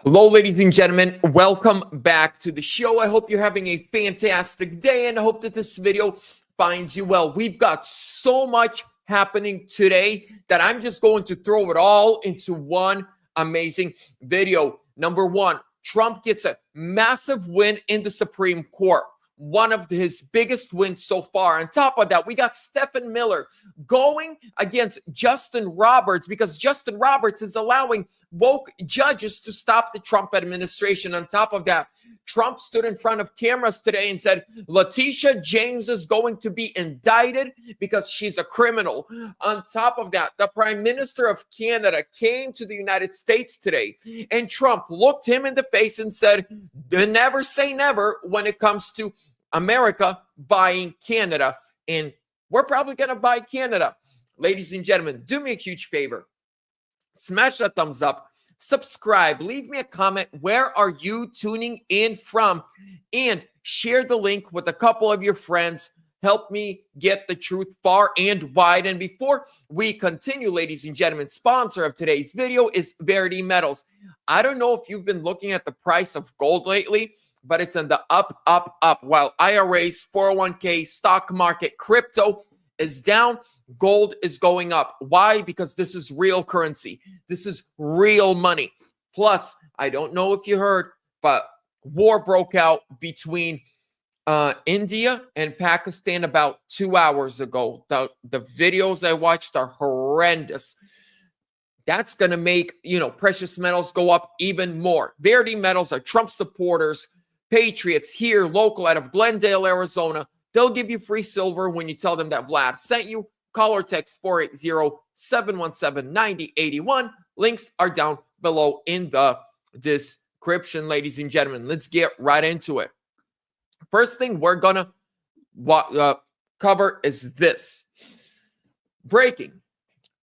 Hello, ladies and gentlemen. Welcome back to the show. I hope you're having a fantastic day and I hope that this video finds you well. We've got so much happening today that I'm just going to throw it all into one amazing video. Number one, Trump gets a massive win in the Supreme Court. One of his biggest wins so far. On top of that, we got Stephen Miller going against Justin Roberts because Justin Roberts is allowing woke judges to stop the Trump administration. On top of that, Trump stood in front of cameras today and said Laticia James is going to be indicted because she's a criminal. On top of that, the Prime Minister of Canada came to the United States today and Trump looked him in the face and said, never say never when it comes to America buying Canada. And we're probably going to buy Canada. Ladies and gentlemen, do me a huge favor. Smash that thumbs up, subscribe, leave me a comment. Where are you tuning in from? And share the link with a couple of your friends. Help me get the truth far and wide. And before we continue, ladies and gentlemen, sponsor of today's video is Verity Metals. I don't know if you've been looking at the price of gold lately, but it's in the up. While IRAs, 401k, stock market, crypto is down, gold is going up. Why? Because this is real currency. This is real money. Plus, I don't know if you heard, but war broke out between India and Pakistan about 2 hours ago. The videos I watched are horrendous. That's going to make, precious metals go up even more. Verity Metals are Trump supporters, patriots here, local out of Glendale, Arizona. They'll give you free silver when you tell them that Vlad sent you. Call or text 480-717-9081. Links are down below in the description, ladies and gentlemen. Let's get right into it. First thing we're going to cover is this. Breaking.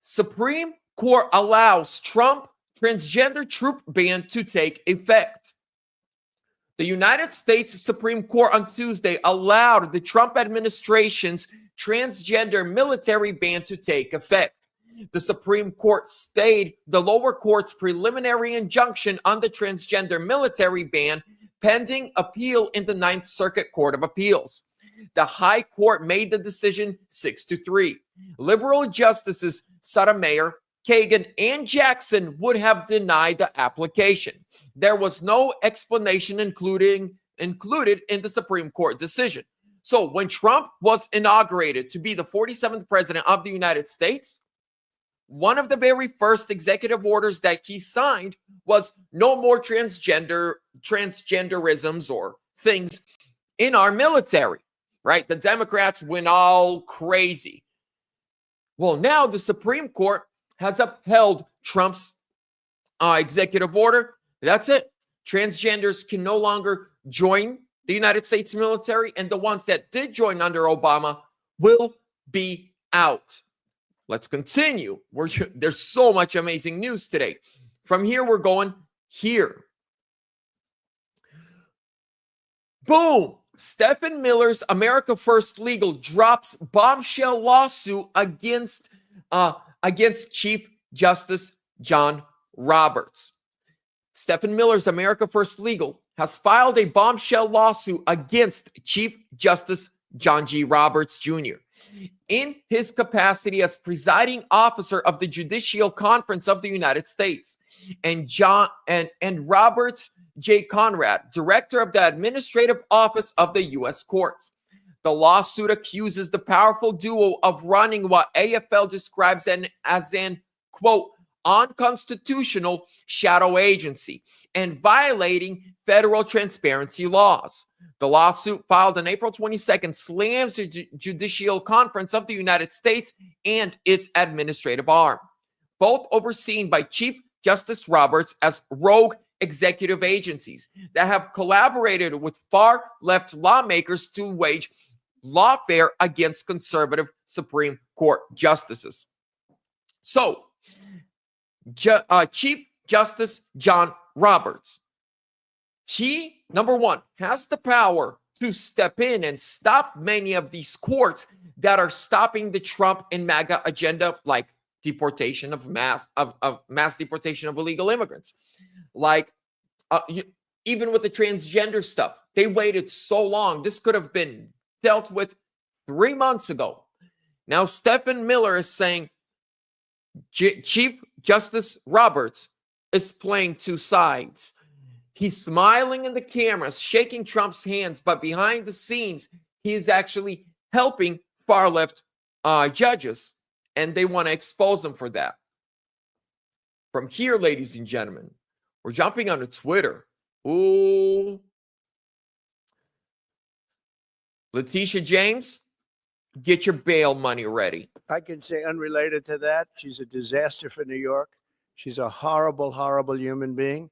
Supreme Court allows Trump transgender troop ban to take effect. The United States Supreme Court on Tuesday allowed the Trump administration's transgender military ban to take effect. The Supreme Court stayed the lower court's preliminary injunction on the transgender military ban pending appeal in the Ninth Circuit Court of Appeals. The High Court made the decision 6-3. Liberal justices Sotomayor, Kagan, and Jackson would have denied the application. There was no explanation included in the Supreme Court decision. So when Trump was inaugurated to be the 47th president of the United States, one of the very first executive orders that he signed was no more transgenderisms or things in our military, right? The Democrats went all crazy. Well, now the Supreme Court has upheld Trump's executive order. That's it. Transgenders can no longer join the United States military, and the ones that did join under Obama will be out. Let's continue. There's so much amazing news today. From here, we're going here. Boom. Stephen Miller's America First Legal drops bombshell lawsuit against Chief Justice John Roberts. Stephen Miller's America First Legal has filed a bombshell lawsuit against Chief Justice John G. Roberts Jr. in his capacity as presiding officer of the Judicial Conference of the United States, and Robert J. Conrad, director of the Administrative Office of the U.S. Courts. The lawsuit accuses the powerful duo of running what AFL describes as an, quote, unconstitutional shadow agency and violating federal transparency laws. The lawsuit filed on April 22nd slams the Judicial Conference of the United States and its administrative arm, both overseen by Chief Justice Roberts, as rogue executive agencies that have collaborated with far-left lawmakers to wage lawfare against conservative Supreme Court justices. So, Chief Justice John Roberts, he, number one, has the power to step in and stop many of these courts that are stopping the Trump and MAGA agenda, like deportation of mass deportation of illegal immigrants, like even with the transgender stuff, they waited so long. This could have been dealt with 3 months ago. Now, Stephen Miller is saying Chief Justice Roberts is playing two sides. He's smiling in the cameras, shaking Trump's hands, but behind the scenes, he is actually helping far-left judges, and they want to expose them for that. From here, ladies and gentlemen, we're jumping onto Twitter. Ooh. Laticia James, get your bail money ready. I can say unrelated to that, she's a disaster for New York. She's a horrible, horrible human being.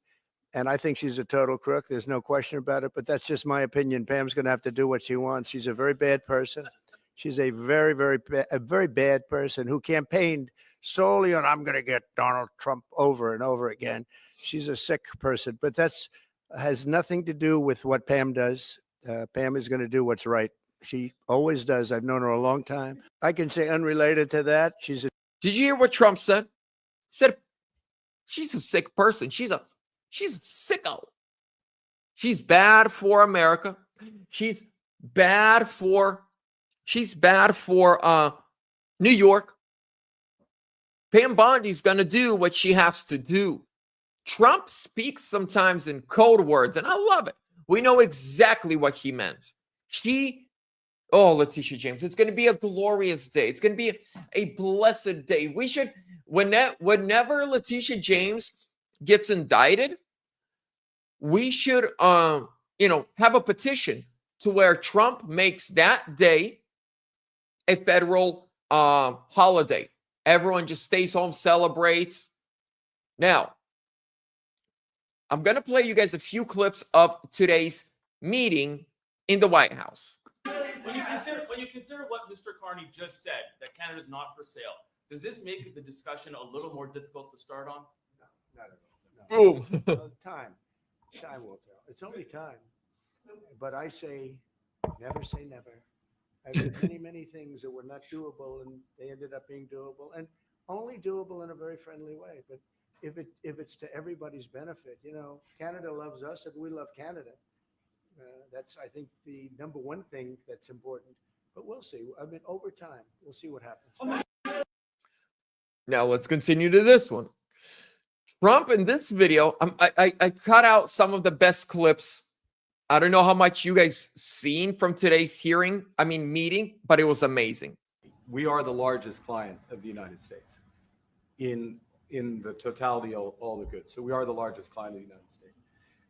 And I think she's a total crook. There's no question about it. But that's just my opinion. Pam's going to have to do what she wants. She's a very bad person. She's a very, very bad person who campaigned solely on, I'm going to get Donald Trump over and over again. She's a sick person. But that's has nothing to do with what Pam does. Pam is going to do what's right. She always does. I've known her a long time. I can say unrelated to that, she's a... Did you hear what Trump said? He said she's a sick person. She's a sicko. She's bad for America. She's bad for New York. Pam Bondi's going to do what she has to do. Trump speaks sometimes in code words, and I love it. We know exactly what he meant. Laticia James, it's going to be a glorious day. It's going to be a blessed day. We should, whenever Laticia James gets indicted, we should, have a petition to where Trump makes that day a federal holiday. Everyone just stays home, celebrates. Now, I'm going to play you guys a few clips of today's meeting in the White House. When you consider what Mr. Carney just said, that Canada is not for sale, does this make the discussion a little more difficult to start on? No, not at all. No. Boom. Time will tell. It's only time. But I say, never say never. I've did many things that were not doable, and they ended up being doable, and only doable in a very friendly way. But if it's to everybody's benefit, Canada loves us, and we love Canada. That's, I think, the number one thing that's important. But we'll see. I mean, over time, we'll see what happens. Now let's continue to this one. Trump in this video, I cut out some of the best clips. I don't know how much you guys seen from today's meeting, but it was amazing. We are the largest client of the United States in the totality of all the goods. So we are the largest client of the United States.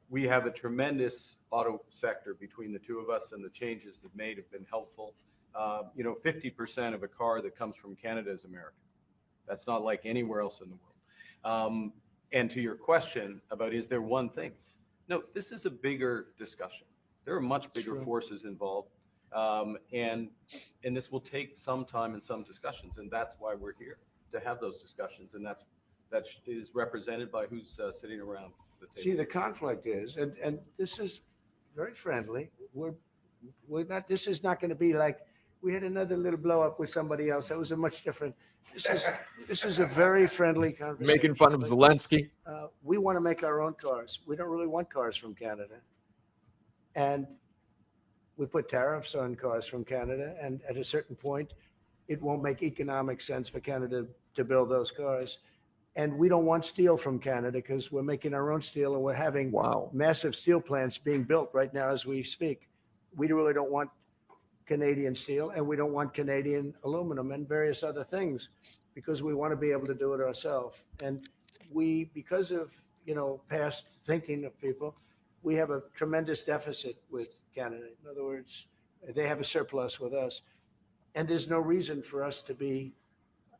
We have a tremendous auto sector between the two of us, and the changes they've made have been helpful. 50% of a car that comes from Canada is American. That's not like anywhere else in the world. And to your question about, is there one thing? No, this is a bigger discussion. There are much bigger forces involved. And this will take some time and some discussions. And that's why we're here, to have those discussions. And that is represented by who's sitting around the table. See, the conflict is, and this is very friendly. We're not, this is not going to be like, we had another little blow up with somebody else. That was a much different. This is a very friendly conversation. Making fun of Zelensky. We want to make our own cars. We don't really want cars from Canada. And we put tariffs on cars from Canada. And at a certain point, it won't make economic sense for Canada to build those cars. And we don't want steel from Canada because we're making our own steel, and we're having massive steel plants being built right now as we speak. We really don't want Canadian steel, and we don't want Canadian aluminum and various other things, because we want to be able to do it ourselves. And we, because of past thinking of people, we have a tremendous deficit with Canada. In other words, they have a surplus with us, and there's no reason for us to be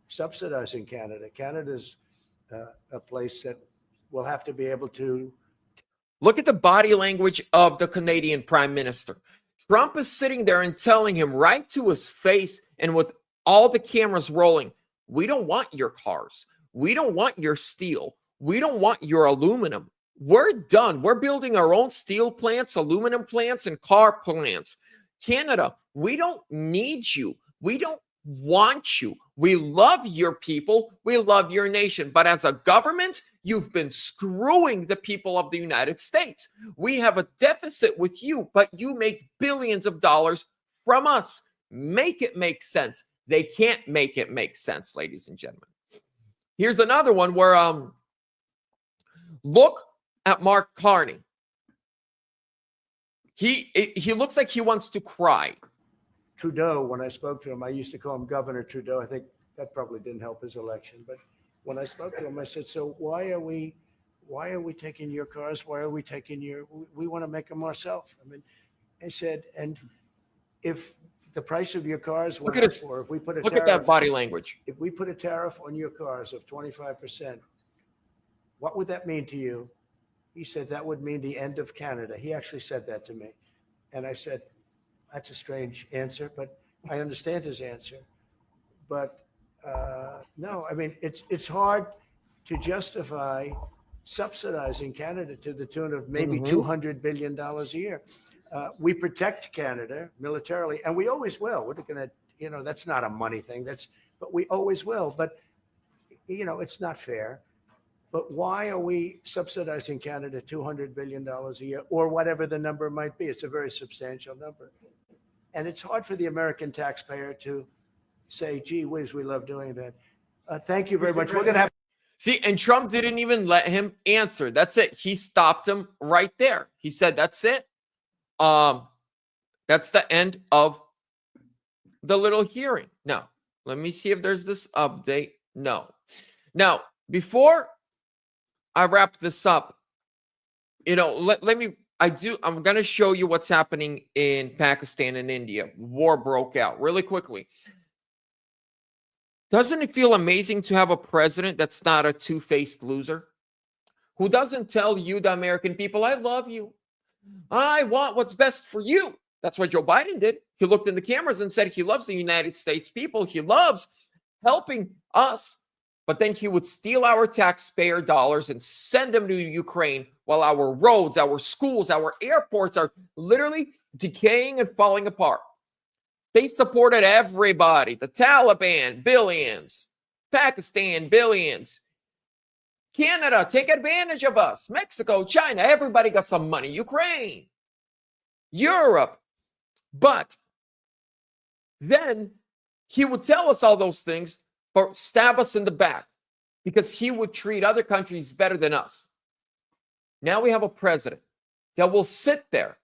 subsidizing Canada. Canada's a place that will have to be able to. Look at the body language of the Canadian Prime Minister. Trump is sitting there and telling him right to his face, and with all the cameras rolling, we don't want your cars. We don't want your steel. We don't want your aluminum. We're done. We're building our own steel plants, aluminum plants, and car plants. Canada, we don't need you. We don't want you. We love your people. We love your nation. But as a government, You've been screwing the people of the United States. We have a deficit with you, but you make billions of dollars from us. Make it make sense. They can't make it make sense, ladies and gentlemen. Here's another one where look at Mark Carney. He looks like he wants to cry. Trudeau, when I spoke to him, I used to call him Governor Trudeau. I think that probably didn't help his election. But when I spoke to him, I said, so why are we taking your cars? Why are we taking we want to make them ourselves. I mean, I said, and if the price of your cars went up, or if we put a look tariff, at that body language. if we put a tariff on your cars of 25%, what would that mean to you? He said, that would mean the end of Canada. He actually said that to me. And I said, that's a strange answer, but I understand his answer. But no, I mean, it's hard to justify subsidizing Canada to the tune of maybe $200 billion a year. We protect Canada militarily, and we always will. We're going to, that's not a money thing. But we always will. But, it's not fair. But why are we subsidizing Canada $200 billion a year, or whatever the number might be? It's a very substantial number. And it's hard for the American taxpayer to say, gee whiz, we love doing that. Thank you very much. We're going to have. See, and Trump didn't even let him answer. That's it. He stopped him right there. He said, that's it. That's the end of the little hearing. Now, let me see if there's this update. No. Now, before I wrap this up, I'm going to show you what's happening in Pakistan and India. War broke out really quickly. Doesn't it feel amazing to have a president that's not a two-faced loser? Who doesn't tell you, the American people, I love you. I want what's best for you. That's what Joe Biden did. He looked in the cameras and said he loves the United States people. He loves helping us. But then he would steal our taxpayer dollars and send them to Ukraine while our roads, our schools, our airports are literally decaying and falling apart. They supported everybody. The Taliban, billions. Pakistan, billions. Canada, take advantage of us. Mexico, China, everybody got some money. Ukraine, Europe. But then he would tell us all those things, but stab us in the back because he would treat other countries better than us. Now we have a president that will sit there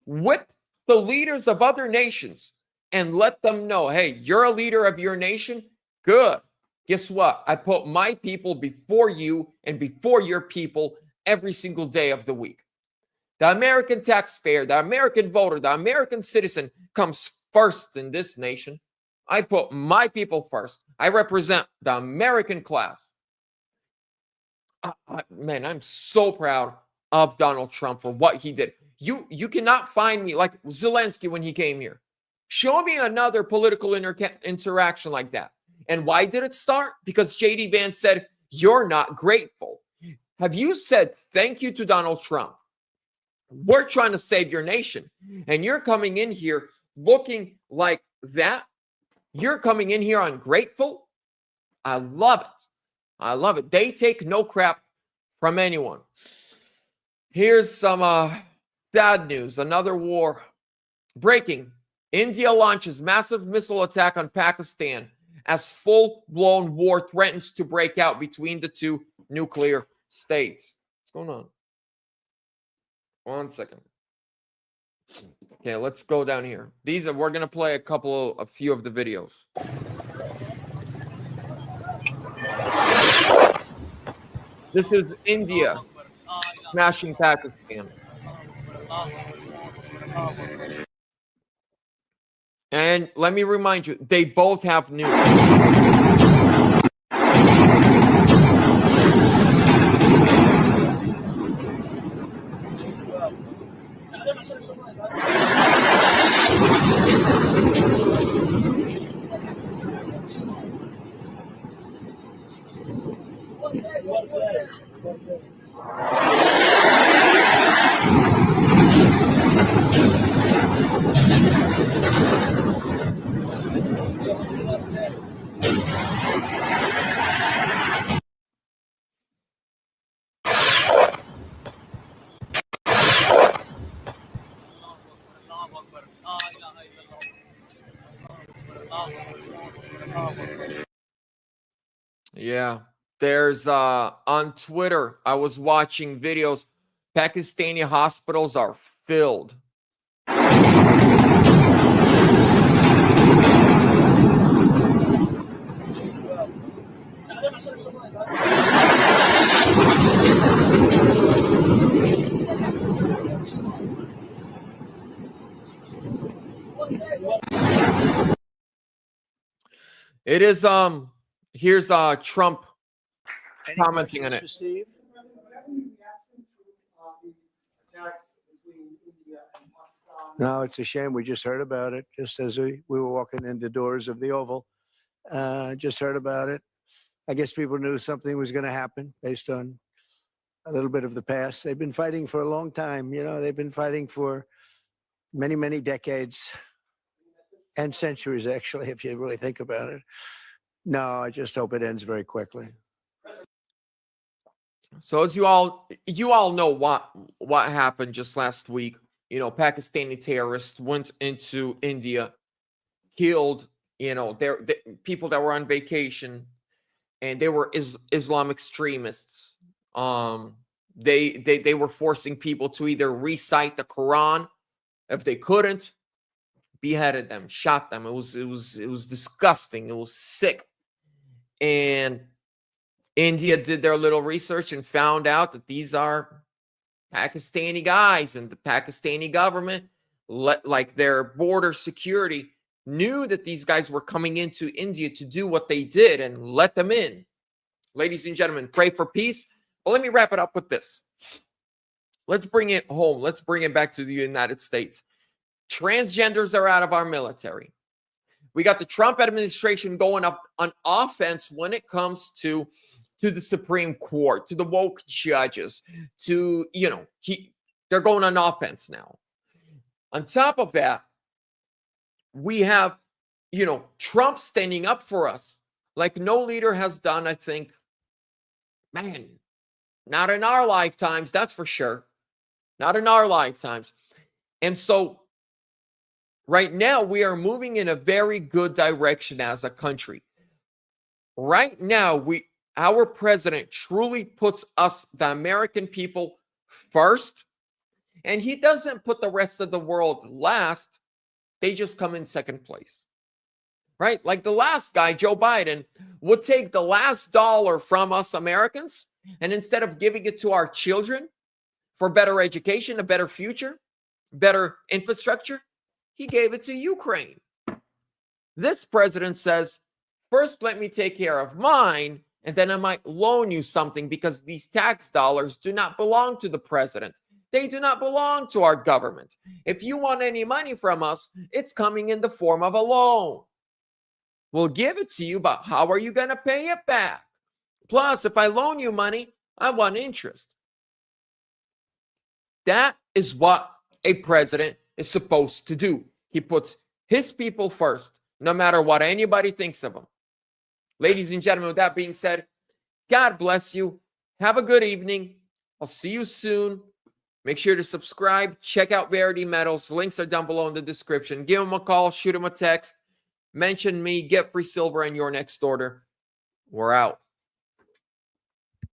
with the leaders of other nations and let them know, hey, you're a leader of your nation? Good. Guess what? I put my people before you and before your people every single day of the week. The American taxpayer, the American voter, the American citizen comes first in this nation. I put my people first. I represent the American class. Man, I'm so proud of Donald Trump for what he did. You cannot find me like Zelensky when he came here. Show me another political interaction like that. And why did it start? Because J.D. Vance said, you're not grateful. Have you said thank you to Donald Trump? We're trying to save your nation. And you're coming in here looking like that. You're coming in here ungrateful. I love it. I love it. They take no crap from anyone. Here's some sad news. Another war. Breaking. India launches massive missile attack on Pakistan as full-blown war threatens to break out between the two nuclear states. What's going on? 1 second. Okay, let's go down here. We're going to play a few of the videos. This is India smashing Pakistan. And let me remind you, they both have nukes. Yeah. There's on Twitter, I was watching videos. Pakistani hospitals are filled. It is here's Trump Any commenting on questions it. for Steve? No, it's a shame. We just heard about it just as we were walking in the doors of the Oval. Just heard about it. I guess people knew something was going to happen based on a little bit of the past. They've been fighting for a long time. You know, they've been fighting for many, many decades and centuries, actually, if you really think about it. No, I just hope it ends very quickly. So as you all know what happened just last week. You know, Pakistani terrorists went into India, killed, you know, their people that were on vacation, and they were Islam extremists. They were forcing people to either recite the Quran. If they couldn't, beheaded them, shot them. It was disgusting. It was sick. And India did their little research and found out that these are Pakistani guys, and the Pakistani government, like their border security, knew that these guys were coming into India to do what they did and let them in. Ladies and gentlemen, pray for peace. But let me wrap it up with this. Let's bring it home. Let's bring it back to the United States. Transgenders are out of our military. We got the Trump administration going up on offense when it comes to the Supreme Court, to the woke judges, to, you know, they're going on offense now. On top of that, we have, you know, Trump standing up for us like no leader has done, I think, man, not in our lifetimes, that's for sure. Not in our lifetimes. And so right now, we are moving in a very good direction as a country. Right now, our president truly puts us, the American people, first, and he doesn't put the rest of the world last. They just come in second place, right? Like the last guy, Joe Biden, would take the last dollar from us Americans, and instead of giving it to our children for better education, a better future, better infrastructure, he gave it to Ukraine. This president says, first, let me take care of mine, and then I might loan you something, because these tax dollars do not belong to the president. They do not belong to our government. If you want any money from us, it's coming in the form of a loan. We'll give it to you, but how are you going to pay it back? Plus, if I loan you money, I want interest. That is what a president is supposed to do. He puts his people first, no matter what anybody thinks of him. Ladies and gentlemen, with that being said, God bless you. Have a good evening. I'll see you soon. Make sure to subscribe. Check out Verity Metals. Links are down below in the description. Give them a call. Shoot them a text. Mention me. Get free silver in your next order. We're out.